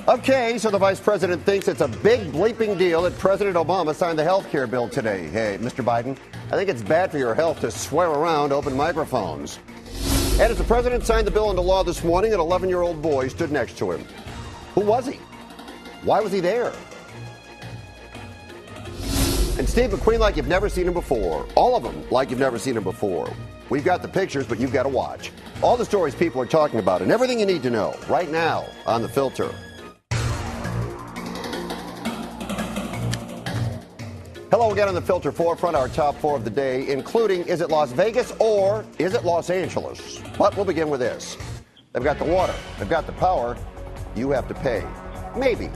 Okay, so the vice president thinks it's a big bleeping deal that President Obama signed the health care bill today. Hey, Mr. Biden, I think it's bad for your health to swear around open microphones. And as the president signed the bill into law this morning, an 11-year-old boy stood next to him. Who was he? Why was he there? And Steve McQueen like you've never seen him before. All of them like you've never seen him before. We've got the pictures, but you've got to watch. All the stories people are talking about and everything you need to know right now on The Filter. Hello again on The Filter Forefront, our top four of the day, including is it Las Vegas or is it Los Angeles? But we'll begin with this. They've got the water. They've got the power. You have to pay. Maybe.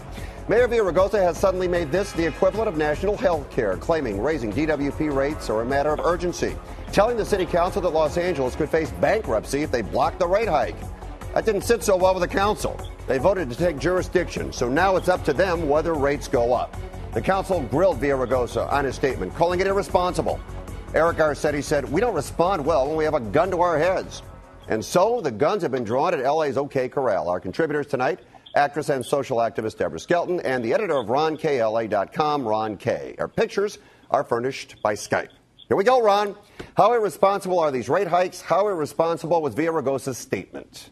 Mayor Villaraigosa has suddenly made this the equivalent of national health care, claiming raising DWP rates are a matter of urgency, telling the city council that Los Angeles could face bankruptcy if they block the rate hike. That didn't sit so well with the council. They voted to take jurisdiction, so now it's up to them whether rates go up. The council grilled Villaraigosa on his statement, calling it irresponsible. Eric Garcetti said, we don't respond well when we have a gun to our heads. And so the guns have been drawn at LA's OK Corral. Our contributors tonight, actress and social activist Debra Skelton and the editor of RonKLA.com, Ron Kaye. Our pictures are furnished by Skype. Here we go, Ron. How irresponsible are these rate hikes? How irresponsible was Villaraigosa's statement?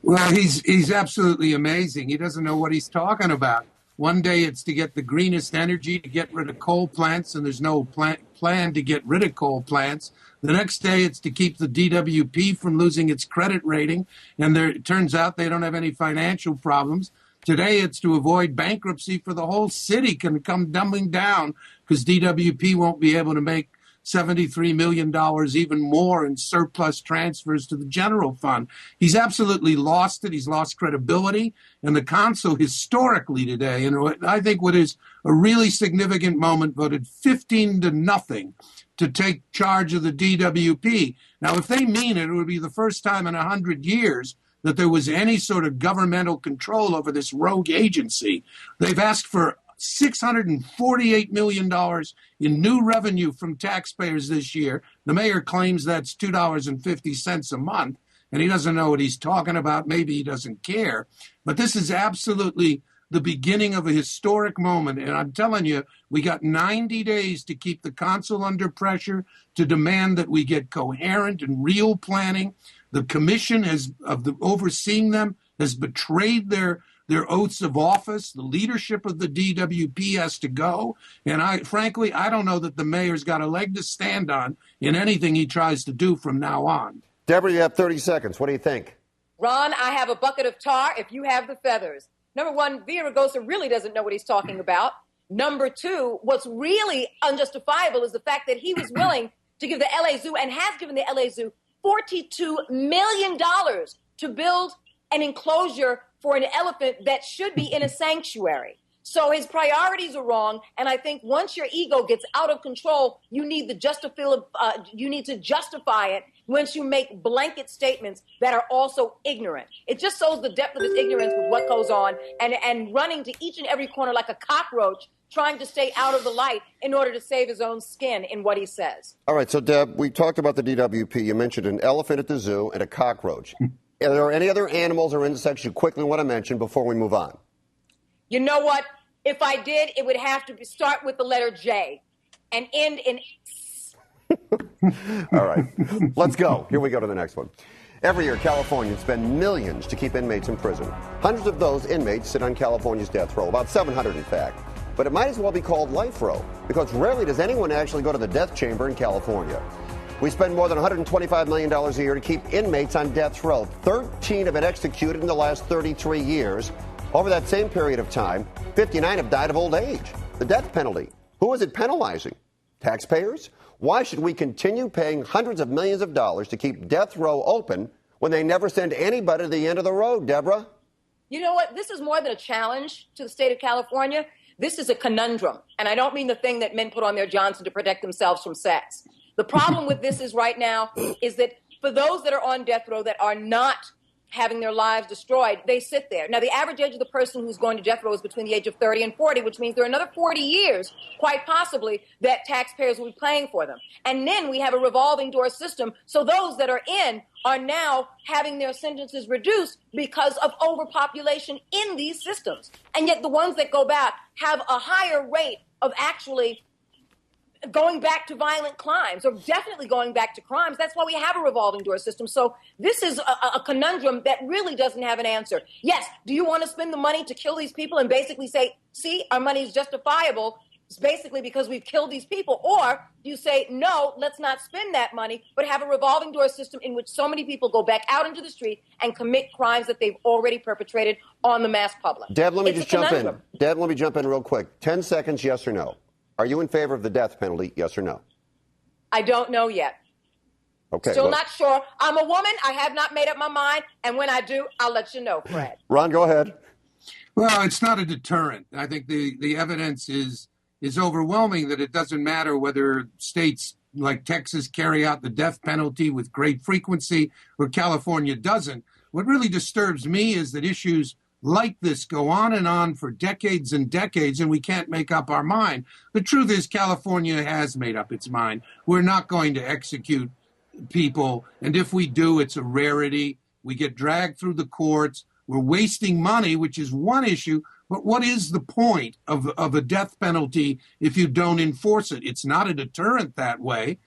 Well, he's absolutely amazing. He doesn't know what he's talking about. One day it's to get the greenest energy, to get rid of coal plants, and there's no plan to get rid of coal plants. The next day it's to keep the DWP from losing its credit rating, and it turns out they don't have any financial problems. Today it's to avoid bankruptcy for the whole city can come dumbing down because DWP won't be able to make $73 million, even more in surplus transfers to the general fund. He's absolutely lost it. He's lost credibility. And the council historically today, and I think what is a really significant moment, voted 15-0 to take charge of the DWP. Now, if they mean it, it would be the first time in 100 years that there was any sort of governmental control over this rogue agency. They've asked for $648 million in new revenue from taxpayers this year. The mayor claims that's $2.50 a month, and he doesn't know what he's talking about. Maybe he doesn't care. But this is absolutely the beginning of a historic moment. And I'm telling you, we got 90 days to keep the council under pressure, to demand that we get coherent and real planning. The commission overseeing them has betrayed their oaths of office. The leadership of the DWP has to go. And frankly, I don't know that the mayor's got a leg to stand on in anything he tries to do from now on. Deborah, you have 30 seconds. What do you think? Ron, I have a bucket of tar if you have the feathers. Number one, Villaraigosa really doesn't know what he's talking about. Number two, what's really unjustifiable is the fact that he was willing to give the LA Zoo and has given the LA Zoo $42 million to build an enclosure for an elephant that should be in a sanctuary. So his priorities are wrong, and I think once your ego gets out of control, you need to justify it once you make blanket statements that are also ignorant. It just shows the depth of his ignorance with what goes on, and running to each and every corner like a cockroach, trying to stay out of the light in order to save his own skin in what he says. All right, so Deb, we talked about the DWP. You mentioned an elephant at the zoo and a cockroach. Are there any other animals or insects you quickly want to mention before we move on? You know what? If I did, it would have to start with the letter J and end in S. All right, let's go. Here we go to the next one. Every year, Californians spend millions to keep inmates in prison. Hundreds of those inmates sit on California's death row, about 700 in fact. But it might as well be called life row, because rarely does anyone actually go to the death chamber in California. We spend more than $125 million a year to keep inmates on death row. 13 have been executed in the last 33 years. Over that same period of time, 59 have died of old age. The death penalty. Who is it penalizing? Taxpayers? Why should we continue paying hundreds of millions of dollars to keep death row open when they never send anybody to the end of the road, Deborah? You know what? This is more than a challenge to the state of California. This is a conundrum. And I don't mean the thing that men put on their Johnson to protect themselves from sex. The problem with this is right now is that for those that are on death row that are not having their lives destroyed, they sit there. Now, the average age of the person who's going to death row is between the age of 30 and 40, which means there are another 40 years, quite possibly, that taxpayers will be paying for them. And then we have a revolving door system, so those that are in are now having their sentences reduced because of overpopulation in these systems. And yet the ones that go back have a higher rate of actually going back to violent crimes, or definitely going back to crimes. That's why we have a revolving door system. So this is a conundrum that really doesn't have an answer. Yes, do you want to spend the money to kill these people and basically say, see, our money is justifiable, it's basically because we've killed these people? Or do you say, no, let's not spend that money, but have a revolving door system in which so many people go back out into the street and commit crimes that they've already perpetrated on the mass public? Deb, let me just jump in. Deb, let me jump in real quick. 10 seconds, yes or no. Are you in favor of the death penalty, yes or no? I don't know yet. Okay. Still not sure. I'm a woman. I have not made up my mind. And when I do, I'll let you know, Fred. Ron, go ahead. Well, it's not a deterrent. I think the evidence is overwhelming that it doesn't matter whether states like Texas carry out the death penalty with great frequency or California doesn't. What really disturbs me is that issues like this go on for decades and decades, and we can't make up our mind. The truth is California has made up its mind. We're not going to execute people, and if we do, it's a rarity. We get dragged through the courts. We're wasting money, which is one issue, but what is the point of a death penalty if you don't enforce it? It's not a deterrent that way.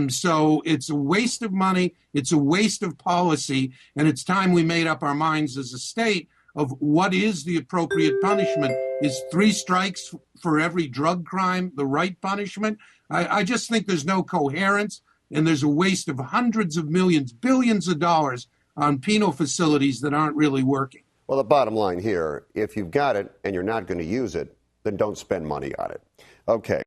So it's a waste of money. It's a waste of policy, and it's time we made up our minds as a state of what is the appropriate punishment. Is 3 strikes for every drug crime the right punishment? I just think there's no coherence, and there's a waste of hundreds of millions, billions of dollars on penal facilities that aren't really working. Well, the bottom line here, if you've got it and you're not going to use it, then don't spend money on it. Okay.